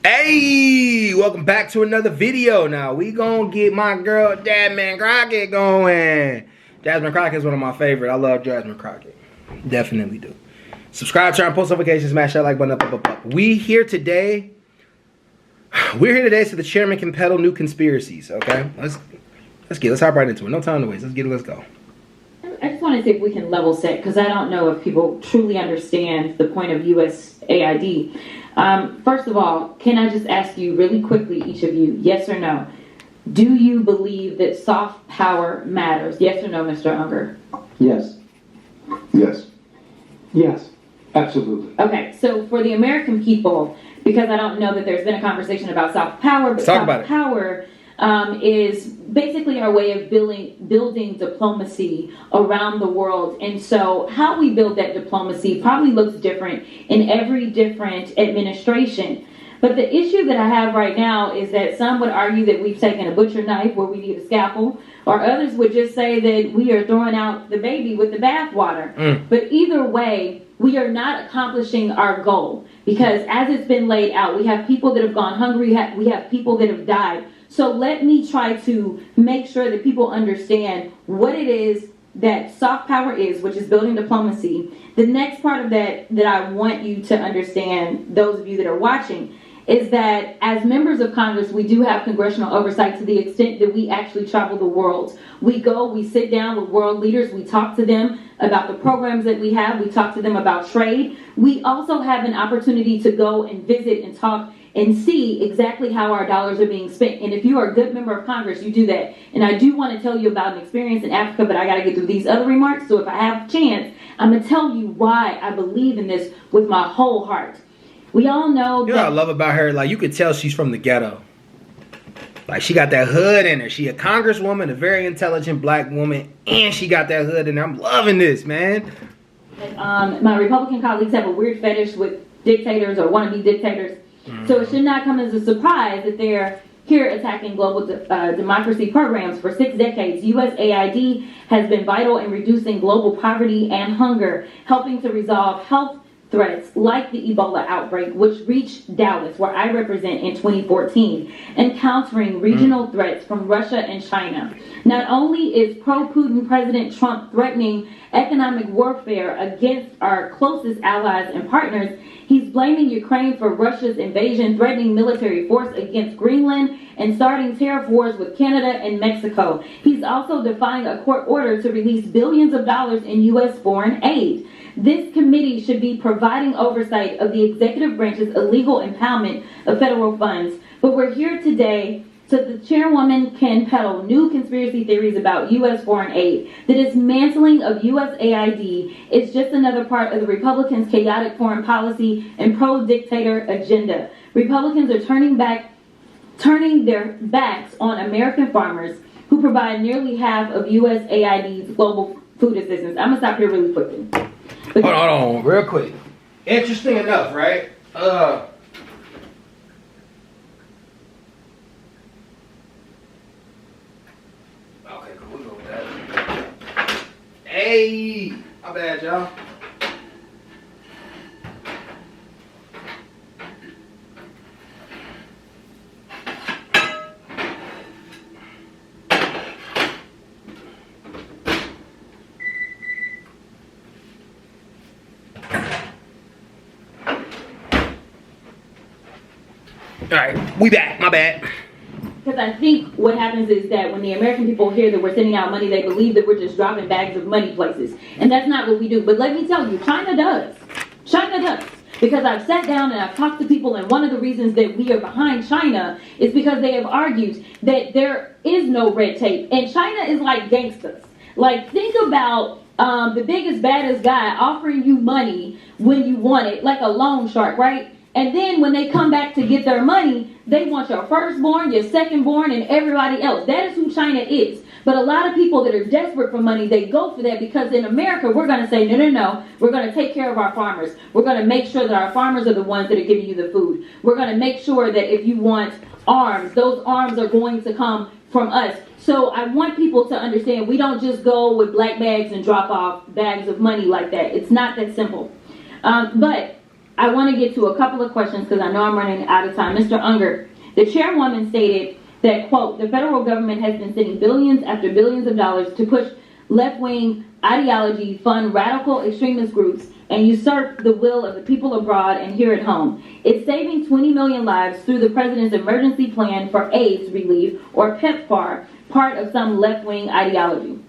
Hey, welcome back to another video. Now we gonna get my girl Jasmine Crockett going. Jasmine Crockett is one of my favorite. I love Jasmine Crockett. Definitely do. Subscribe, turn on post notifications, smash that like button up. We're here today so the chairman can peddle new conspiracies. Okay, let's hop right into it. No time to waste. Let's go. I just want to see if we can level set, because I don't know if people truly understand the point of USAID. First of all, can I just ask you really quickly, each of you, yes or no? Do you believe that soft power matters? Yes or no, Mr. Unger? Yes. Yes. Yes. Absolutely. Okay, so for the American people, because I don't know that there's been a conversation about soft power, but soft power is basically our way of building diplomacy around the world. And so how we build that diplomacy probably looks different in every different administration. But the issue that I have right now is that some would argue that we've taken a butcher knife where we need a scalpel, or others would just say that we are throwing out the baby with the bathwater. But either way, we are not accomplishing our goal, because as it's been laid out, we have people that have gone hungry, we have people that have died. So let me try to make sure that people understand what it is that soft power is, which is building diplomacy. The next part of that I want you to understand, those of you that are watching, is that as members of Congress, we do have congressional oversight to the extent that we actually travel the world. We go, we sit down with world leaders, we talk to them about the programs that we have, we talk to them about trade. We also have an opportunity to go and visit and talk and see exactly how our dollars are being spent. And if you are a good member of Congress, you do that. And I do want to tell you about an experience in Africa, but I got to get through these other remarks. So if I have a chance, I'm going to tell you why I believe in this with my whole heart. We all know that... You know what I love about her? Like, you could tell she's from the ghetto. Like, she got that hood in her. She a congresswoman, a very intelligent black woman, and she got that hood in her. I'm loving this, man. My Republican colleagues have a weird fetish with dictators or wannabe dictators. So it should not come as a surprise that they're here attacking global democracy programs. For 6 decades, USAID has been vital in reducing global poverty and hunger, helping to resolve health threats like the Ebola outbreak, which reached Dallas, where I represent, in 2014, and countering regional threats from Russia and China. Not only is pro-Putin President Trump threatening economic warfare against our closest allies and partners, he's blaming Ukraine for Russia's invasion, threatening military force against Greenland, and starting tariff wars with Canada and Mexico. He's also defying a court order to release billions of dollars in U.S. foreign aid. This committee should be providing oversight of the executive branch's illegal impoundment of federal funds. But we're here today so the chairwoman can peddle new conspiracy theories about U.S. foreign aid. The dismantling of USAID is just another part of the Republicans' chaotic foreign policy and pro-dictator agenda. Republicans are turning their backs on American farmers who provide nearly half of USAID's global food assistance. I'm going to stop here really quickly. Hold on, real quick. Interesting enough, right? Okay, cool. We'll go with that. Hey, my bad, y'all. All right, we back. My bad. Because I think what happens is that when the American people hear that we're sending out money, they believe that we're just dropping bags of money places. And that's not what we do. But let me tell you, China does. China does. Because I've sat down and I've talked to people, and one of the reasons that we are behind China is because they have argued that there is no red tape. And China is like gangsters. Like, think about the biggest, baddest guy offering you money when you want it, like a loan shark, right? And then when they come back to get their money, they want your firstborn, your secondborn, and everybody else. That is who China is. But a lot of people that are desperate for money, they go for that, because in America, we're going to say, no. We're going to take care of our farmers. We're going to make sure that our farmers are the ones that are giving you the food. We're going to make sure that if you want arms, those arms are going to come from us. So I want people to understand, we don't just go with black bags and drop off bags of money like that. It's not that simple. But I want to get to a couple of questions because I know I'm running out of time. Mr. Unger, the chairwoman stated that, quote, the federal government has been sending billions after billions of dollars to push left-wing ideology, fund radical extremist groups, and usurp the will of the people abroad and here at home. It's saving 20 million lives through the president's emergency plan for AIDS relief, or PEPFAR, part of some left-wing ideology.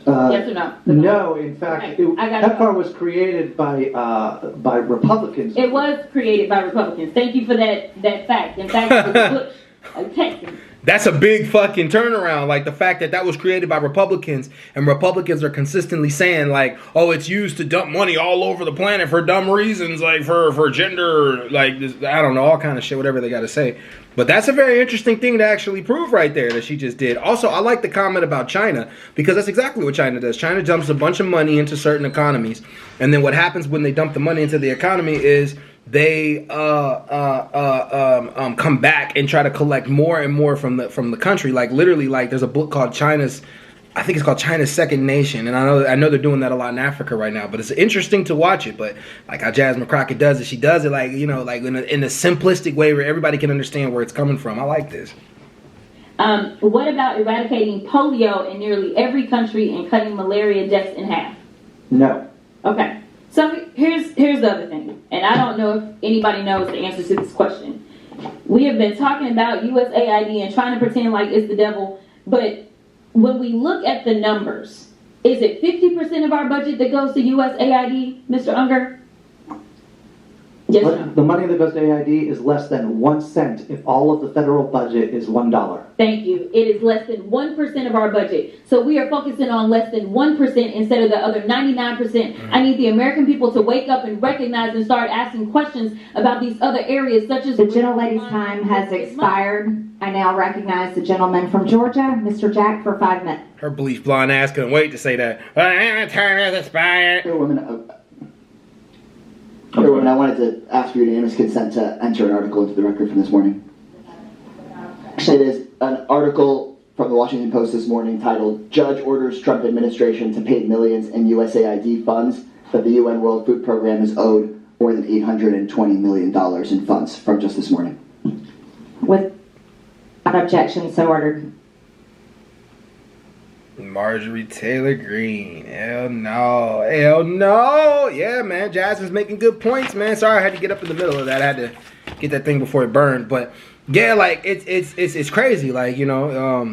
Yes or no? No, in fact, Okay. PEPFAR was created by Republicans. It was created by Republicans. Thank you for that fact. In fact, it was Bush, a Texan. That's a big fucking turnaround. Like the fact that that was created by Republicans, and Republicans are consistently saying like, oh, it's used to dump money all over the planet for dumb reasons, like for gender, like I don't know, all kind of shit, whatever they got to say. But that's a very interesting thing to actually prove right there that she just did. Also, I like the comment about China, because that's exactly what China does. China dumps a bunch of money into certain economies, and then what happens when they dump the money into the economy is they come back and try to collect more and more from the country. Like literally, like there's a book called I think it's called China's Second Nation, and I know they're doing that a lot in Africa right now. But it's interesting to watch it. But like how Jasmine Crockett does it, she does it like, you know, like in a simplistic way where everybody can understand where it's coming from. I like this. What about eradicating polio in nearly every country and cutting malaria deaths in half? No. Okay. So here's the other thing, and I don't know if anybody knows the answer to this question. We have been talking about USAID and trying to pretend like it's the devil, but when we look at the numbers, is it 50% of our budget that goes to USAID, Mr. Unger? Yes, or no? The money that goes to AID is less than 1 cent if all of the federal budget is $1. Thank you. It is less than 1% of our budget. So we are focusing on less than 1% instead of the other 99%. I need the American people to wake up and recognize and start asking questions about these other areas, such as... The gentlelady's time has expired. I now recognize the gentleman from Georgia, Mr. Jack, for 5 minutes. Her bleach blonde ass couldn't wait to say that. Time has expired. Chairwoman, I wanted to ask for unanimous consent to enter an article into the record from this morning. It is an article from the Washington Post this morning titled, Judge Orders Trump Administration to Pay Millions in USAID Funds that the UN World Food Program is owed more than $820 million in funds, from just this morning. Without objection, so ordered. Marjorie Taylor Greene. Hell no. Hell no. Yeah, man. Jasmine's making good points, man. Sorry I had to get up in the middle of that. I had to get that thing before it burned. But yeah, like it's crazy. Like, you know,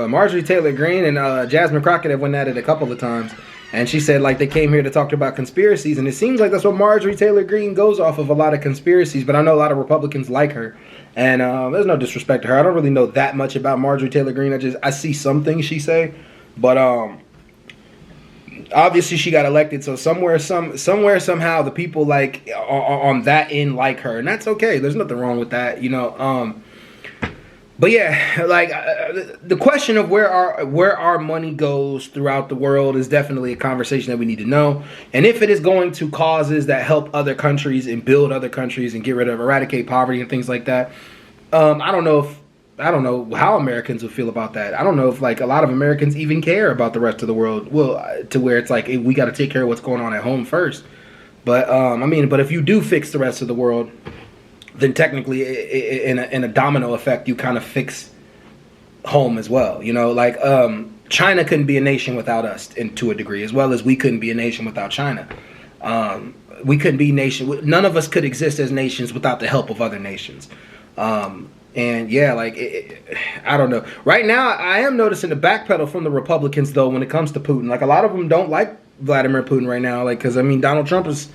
Marjorie Taylor Greene and Jasmine Crockett have went at it a couple of times. And she said like they came here to talk about conspiracies. And it seems like that's what Marjorie Taylor Greene goes off of, a lot of conspiracies. But I know a lot of Republicans like her. And there's no disrespect to her. I don't really know that much about Marjorie Taylor Greene. I see some things she say. But obviously she got elected, so somewhere somehow the people like on that end like her, and that's okay. There's nothing wrong with that, you know. But yeah, like the question of where our money goes throughout the world is definitely a conversation that we need to know. And if it is going to causes that help other countries and build other countries and eradicate poverty and things like that, I don't know how Americans would feel about that. I don't know if like a lot of Americans even care about the rest of the world. Well, to where it's like we got to take care of what's going on at home first. But I mean, but if you do fix the rest of the world, then technically in a domino effect, you kind of fix home as well. You know, like China couldn't be a nation without us, to a degree, as well as we couldn't be a nation without China. We couldn't be nation. None of us could exist as nations without the help of other nations. And yeah, like, I don't know. Right now, I am noticing the backpedal from the Republicans, though, when it comes to Putin. Like, a lot of them don't like Vladimir Putin right now. Like, because, I mean, Donald Trump is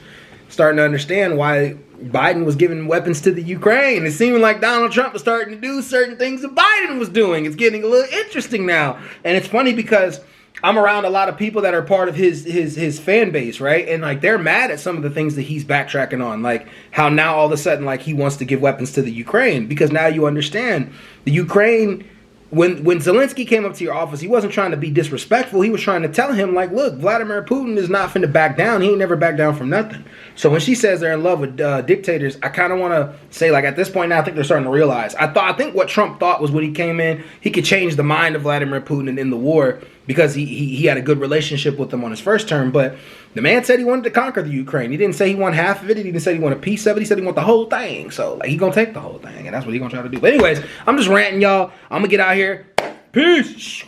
starting to understand why Biden was giving weapons to the Ukraine. It seemed like Donald Trump was starting to do certain things that Biden was doing. It's getting a little interesting now. And it's funny because I'm around a lot of people that are part of his fan base, right? And like they're mad at some of the things that he's backtracking on, like how now all of a sudden like he wants to give weapons to the Ukraine, because now you understand the Ukraine. When Zelensky came up to your office, he wasn't trying to be disrespectful. He was trying to tell him like, look, Vladimir Putin is not finna back down. He ain't never backed down from nothing. So when she says they're in love with dictators, I kind of want to say, like, at this point now, I think they're starting to realize. I think what Trump thought was when he came in, he could change the mind of Vladimir Putin and in the war because he had a good relationship with them on his first term. But the man said he wanted to conquer the Ukraine. He didn't say he wanted half of it. He didn't say he wanted a piece of it. He said he wanted the whole thing. So, like, he going to take the whole thing, and that's what he going to try to do. But anyways, I'm just ranting, y'all. I'm going to get out here. Peace.